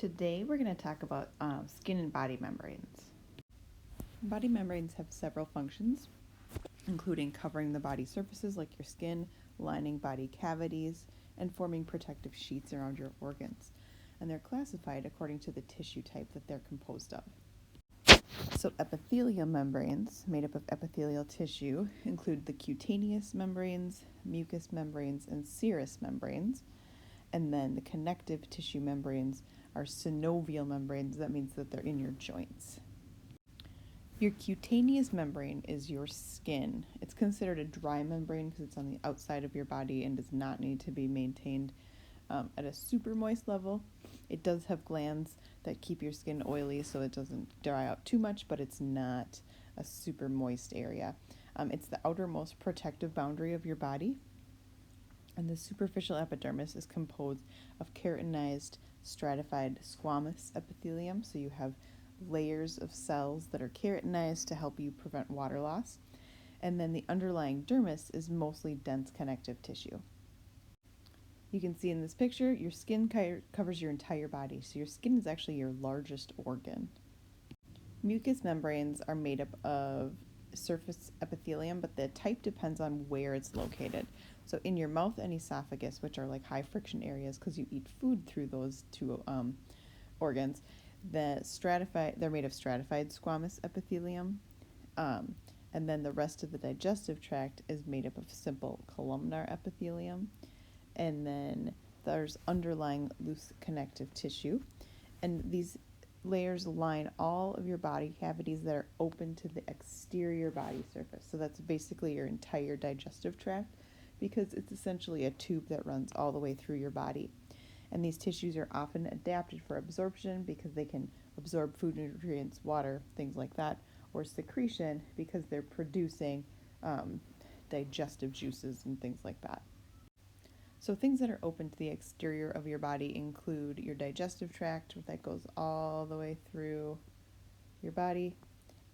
Today we're going to talk about skin and body membranes. Body membranes have several functions, including covering the body surfaces like your skin, lining body cavities, and forming protective sheets around your organs. And they're classified according to the tissue type that they're composed of. So epithelial membranes, made up of epithelial tissue, include the cutaneous membranes, mucous membranes, and serous membranes. And then the connective tissue membranes are synovial membranes. That means that they're in your joints. Your cutaneous membrane is your skin. It's considered a dry membrane because it's on the outside of your body and does not need to be maintained at a super moist level. It does have glands that keep your skin oily so it doesn't dry out too much, but it's not a super moist area. It's the outermost protective boundary of your body. And the superficial epidermis is composed of keratinized, stratified squamous epithelium. So you have layers of cells that are keratinized to help you prevent water loss. And then the underlying dermis is mostly dense connective tissue. You can see in this picture, your skin covers your entire body. So your skin is actually your largest organ. Mucous membranes are made up of surface epithelium, but the type depends on where it's located. So in your mouth and esophagus, which are like high friction areas because you eat food through those two organs, they're made of stratified squamous epithelium. And then the rest of the digestive tract is made up of simple columnar epithelium. And then there's underlying loose connective tissue. And these layers line all of your body cavities that are open to the exterior body surface. So that's basically your entire digestive tract because it's essentially a tube that runs all the way through your body. And these tissues are often adapted for absorption because they can absorb food, nutrients, water, things like that, or secretion because they're producing digestive juices and things like that. So things that are open to the exterior of your body include your digestive tract that goes all the way through your body,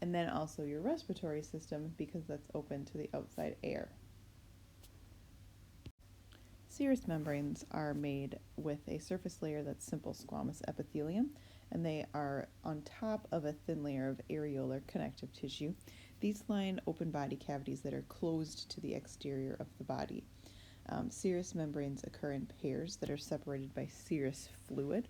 and then also your respiratory system because that's open to the outside air. Serous membranes are made with a surface layer that's simple squamous epithelium, and they are on top of a thin layer of areolar connective tissue. These line open body cavities that are closed to the exterior of the body. Serous membranes occur in pairs that are separated by serous fluid,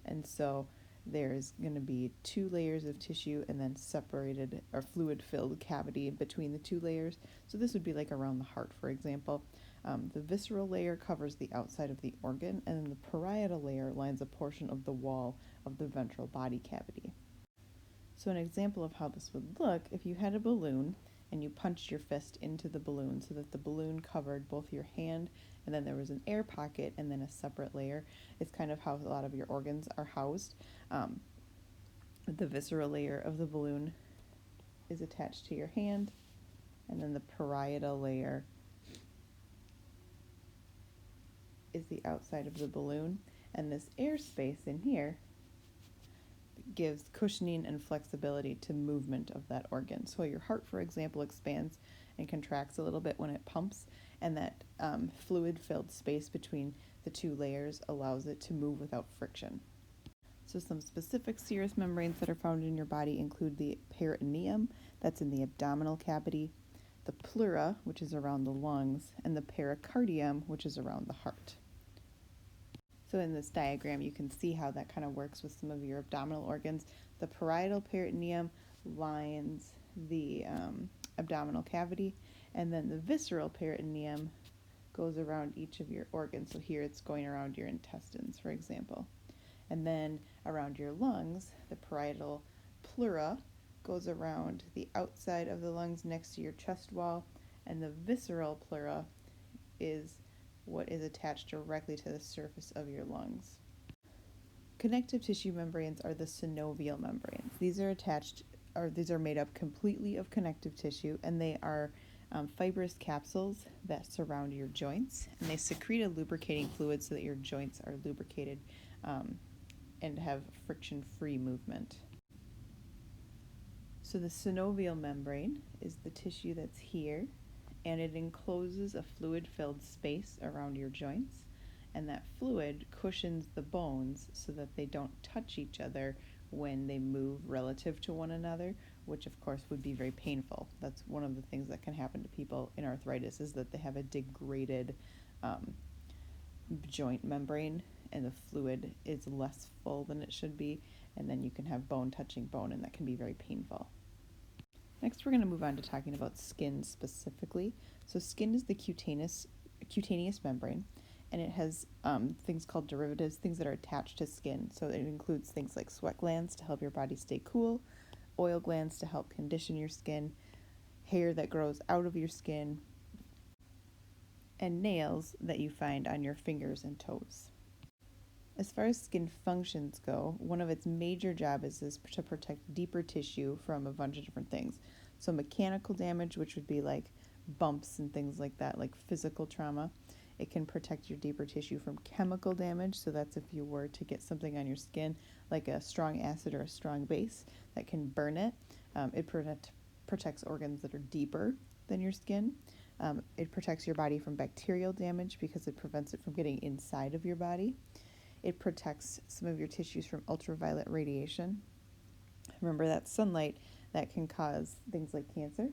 and so there's going to be two layers of tissue and then separated or fluid-filled cavity between the two layers. So this would be like around the heart, for example. The visceral layer covers the outside of the organ, and then the parietal layer lines a portion of the wall of the ventral body cavity. So an example of how this would look, if you had a balloon and you punched your fist into the balloon so that the balloon covered both your hand and then there was an air pocket and then a separate layer. It's kind of how a lot of your organs are housed. The visceral layer of the balloon is attached to your hand, and then the parietal layer is the outside of the balloon, and this air space in here gives cushioning and flexibility to movement of that organ. So your heart, for example, expands and contracts a little bit when it pumps, and that fluid-filled space between the two layers allows it to move without friction. So some specific serous membranes that are found in your body include the peritoneum, that's in the abdominal cavity, the pleura, which is around the lungs, and the pericardium, which is around the heart. So in this diagram, you can see how that kind of works with some of your abdominal organs. The parietal peritoneum lines the abdominal cavity, and then the visceral peritoneum goes around each of your organs. So here it's going around your intestines, for example. And then around your lungs, the parietal pleura goes around the outside of the lungs next to your chest wall, and the visceral pleura is what is attached directly to the surface of your lungs. Connective tissue membranes are the synovial membranes. These are made up completely of connective tissue, and they are fibrous capsules that surround your joints, and they secrete a lubricating fluid so that your joints are lubricated and have friction-free movement. So the synovial membrane is the tissue that's here, and it encloses a fluid-filled space around your joints, and that fluid cushions the bones so that they don't touch each other when they move relative to one another, which of course would be very painful. That's one of the things that can happen to people in arthritis, is that they have a degraded joint membrane and the fluid is less full than it should be, and then you can have bone touching bone, and that can be very painful. Next, we're going to move on to talking about skin specifically. So skin is the cutaneous membrane, and it has things called derivatives, things that are attached to skin. So it includes things like sweat glands to help your body stay cool, oil glands to help condition your skin, hair that grows out of your skin, and nails that you find on your fingers and toes. As far as skin functions go, one of its major jobs is to protect deeper tissue from a bunch of different things. So mechanical damage, which would be like bumps and things like that, like physical trauma. It can protect your deeper tissue from chemical damage. So that's if you were to get something on your skin, like a strong acid or a strong base, that can burn it. It protects organs that are deeper than your skin. It protects your body from bacterial damage because it prevents it from getting inside of your body. It protects some of your tissues from ultraviolet radiation. Remember, that sunlight that can cause things like cancer.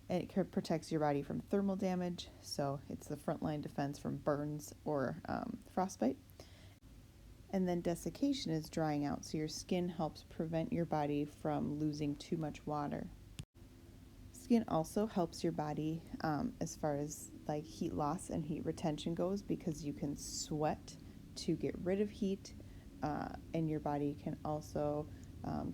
And it protects your body from thermal damage, so it's the frontline defense from burns or frostbite. And then desiccation is drying out, so your skin helps prevent your body from losing too much water. Skin also helps your body as far as like heat loss and heat retention goes, because you can sweat to get rid of heat, and your body can also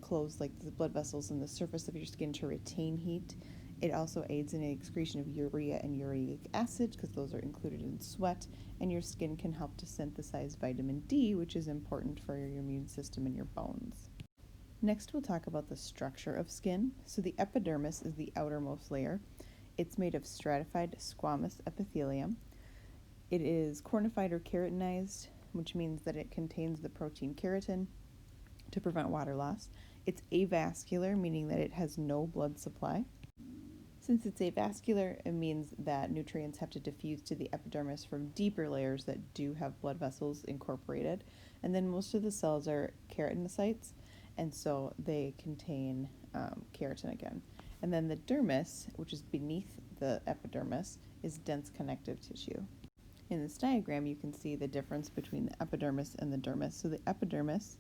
close like the blood vessels in the surface of your skin to retain heat. It also aids in the excretion of urea and uric acid, because those are included in sweat, and your skin can help to synthesize vitamin D, which is important for your immune system and your bones. Next, we'll talk about the structure of skin. So the epidermis is the outermost layer. It's made of stratified squamous epithelium. It is cornified or keratinized, which means that it contains the protein keratin to prevent water loss. It's avascular, meaning that it has no blood supply. Since it's avascular, it means that nutrients have to diffuse to the epidermis from deeper layers that do have blood vessels incorporated. And then most of the cells are keratinocytes, and so they contain keratin again. And then the dermis, which is beneath the epidermis, is dense connective tissue. In this diagram, you can see the difference between the epidermis and the dermis. So the epidermis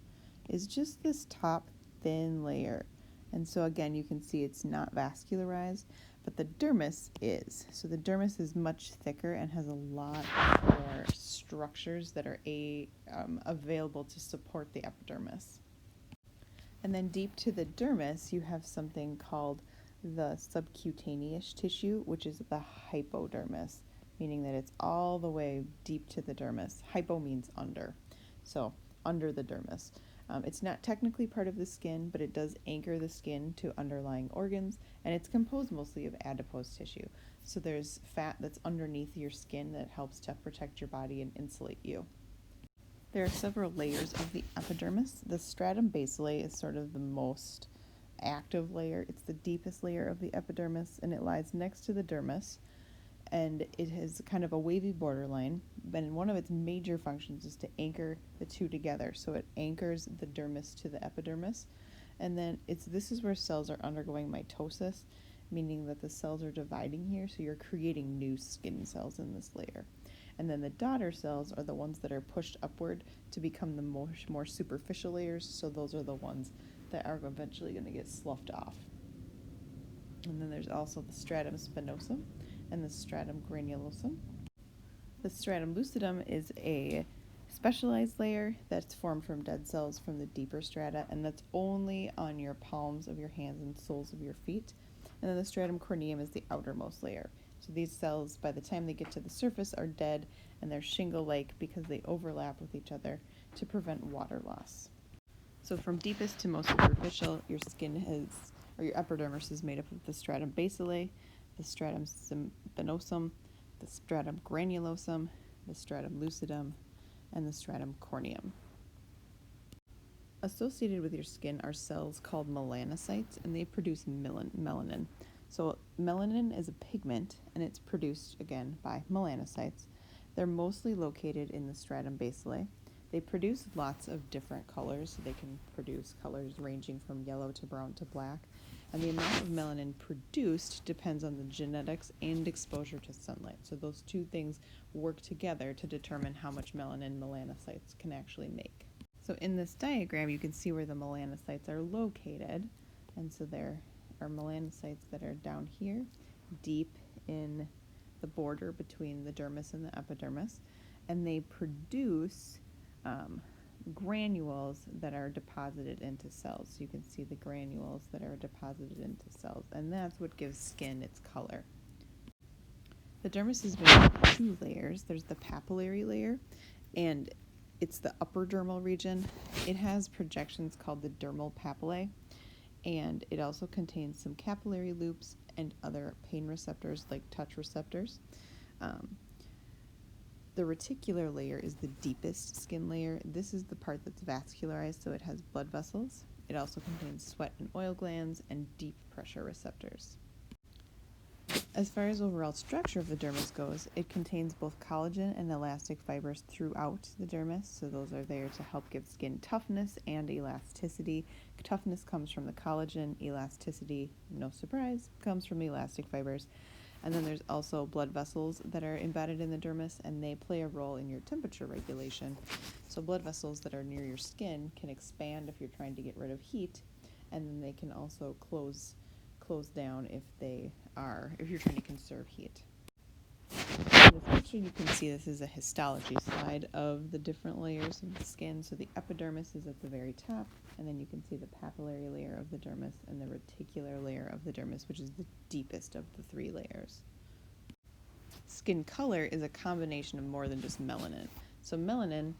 is just this top thin layer. And so again, you can see it's not vascularized, but the dermis is. So the dermis is much thicker and has a lot more structures that are available to support the epidermis. And then deep to the dermis, you have something called the subcutaneous tissue, which is the hypodermis, meaning that it's all the way deep to the dermis. Hypo means under, so under the dermis. It's not technically part of the skin, but it does anchor the skin to underlying organs, and it's composed mostly of adipose tissue. So there's fat that's underneath your skin that helps to protect your body and insulate you. There are several layers of the epidermis. The stratum basale is sort of the most active layer. It's the deepest layer of the epidermis, and it lies next to the dermis, and it has kind of a wavy borderline, and one of its major functions is to anchor the two together. So it anchors the dermis to the epidermis, and then this is where cells are undergoing mitosis, meaning that the cells are dividing here, so you're creating new skin cells in this layer. And then the daughter cells are the ones that are pushed upward to become the more superficial layers, so those are the ones that are eventually going to get sloughed off. And then there's also the stratum spinosum and the stratum granulosum. The stratum lucidum is a specialized layer that's formed from dead cells from the deeper strata, and that's only on your palms of your hands and soles of your feet. And then the stratum corneum is the outermost layer. So these cells, by the time they get to the surface, are dead, and they're shingle-like because they overlap with each other to prevent water loss. So from deepest to most superficial, your epidermis is made up of the stratum basale, the stratum spinosum, the stratum granulosum, the stratum lucidum, and the stratum corneum. Associated with your skin are cells called melanocytes, and they produce melanin. So melanin is a pigment, and it's produced, again, by melanocytes. They're mostly located in the stratum basale. They produce lots of different colors. So they can produce colors ranging from yellow to brown to black. And the amount of melanin produced depends on the genetics and exposure to sunlight. So those two things work together to determine how much melanin melanocytes can actually make. So in this diagram, you can see where the melanocytes are located. And so there are melanocytes that are down here, deep in the border between the dermis and the epidermis. And they produce granules that are deposited into cells. So you can see the granules that are deposited into cells, and that's what gives skin its color. The dermis is made of two layers. There's the papillary layer, and it's the upper dermal region. It has projections called the dermal papillae, and it also contains some capillary loops and other pain receptors like touch receptors. The reticular layer is the deepest skin layer. This is the part that's vascularized, so it has blood vessels. It also contains sweat and oil glands and deep pressure receptors. As far as overall structure of the dermis goes, it contains both collagen and elastic fibers throughout the dermis, so those are there to help give skin toughness and elasticity. Toughness comes from the collagen, elasticity, no surprise, comes from elastic fibers. And then there's also blood vessels that are embedded in the dermis, and they play a role in your temperature regulation. So blood vessels that are near your skin can expand if you're trying to get rid of heat, and then they can also close down if you're trying to conserve heat. In this picture, you can see this is a histology slide of the different layers of the skin. So the epidermis is at the very top, and then you can see the papillary layer of the dermis and the reticular layer of the dermis, which is the deepest of the three layers. Skin color is a combination of more than just melanin. So melanin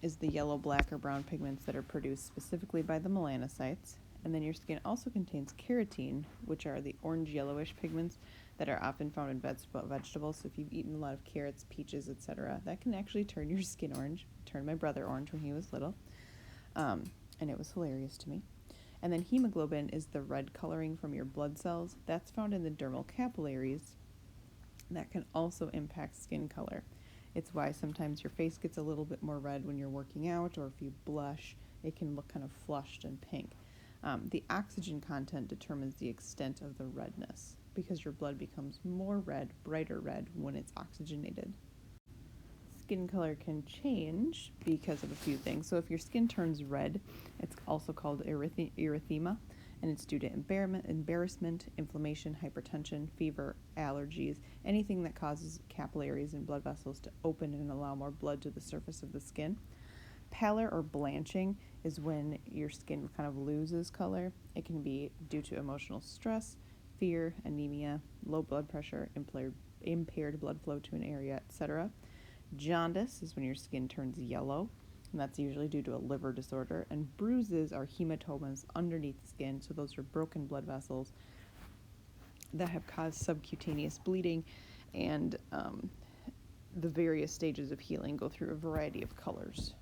is the yellow, black, or brown pigments that are produced specifically by the melanocytes. And then your skin also contains keratin, which are the orange-yellowish pigments that are often found in vegetables. So if you've eaten a lot of carrots, peaches, etc., that can actually turn your skin orange. It turned my brother orange when he was little, and it was hilarious to me. And then hemoglobin is the red coloring from your blood cells. That's found in the dermal capillaries. That can also impact skin color. It's why sometimes your face gets a little bit more red when you're working out, or if you blush, it can look kind of flushed and pink. The oxygen content determines the extent of the redness because your blood becomes more red, brighter red, when it's oxygenated. Skin color can change because of a few things. So if your skin turns red, it's also called erythema, and it's due to embarrassment, inflammation, hypertension, fever, allergies, anything that causes capillaries and blood vessels to open and allow more blood to the surface of the skin. Pallor or blanching is when your skin kind of loses color. It can be due to emotional stress, fear, anemia, low blood pressure, impaired blood flow to an area, etc. Jaundice is when your skin turns yellow, and that's usually due to a liver disorder. And bruises are hematomas underneath the skin, so those are broken blood vessels that have caused subcutaneous bleeding, and the various stages of healing go through a variety of colors.